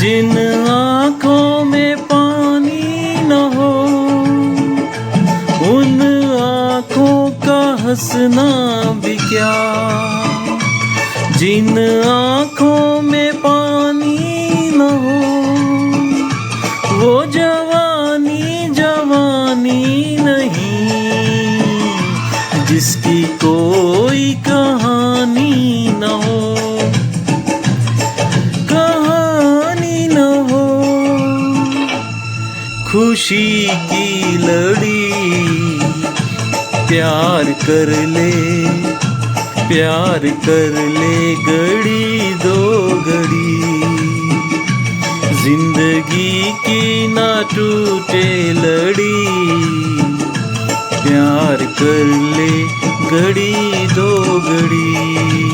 जिन आँखों में पानी न हो, उन आँखों का हंसना भी क्या। जिन आँखों में पानी न हो, वो जवानी जवानी नहीं, जिसकी कोई कहानी न हो, कहानी न हो। खुशी की लड़ी प्यार कर ले, प्यार कर ले घड़ी दो घड़ी। जिंदगी की ना टूटे लड़ी, प्यार कर ले घड़ी दो घड़ी।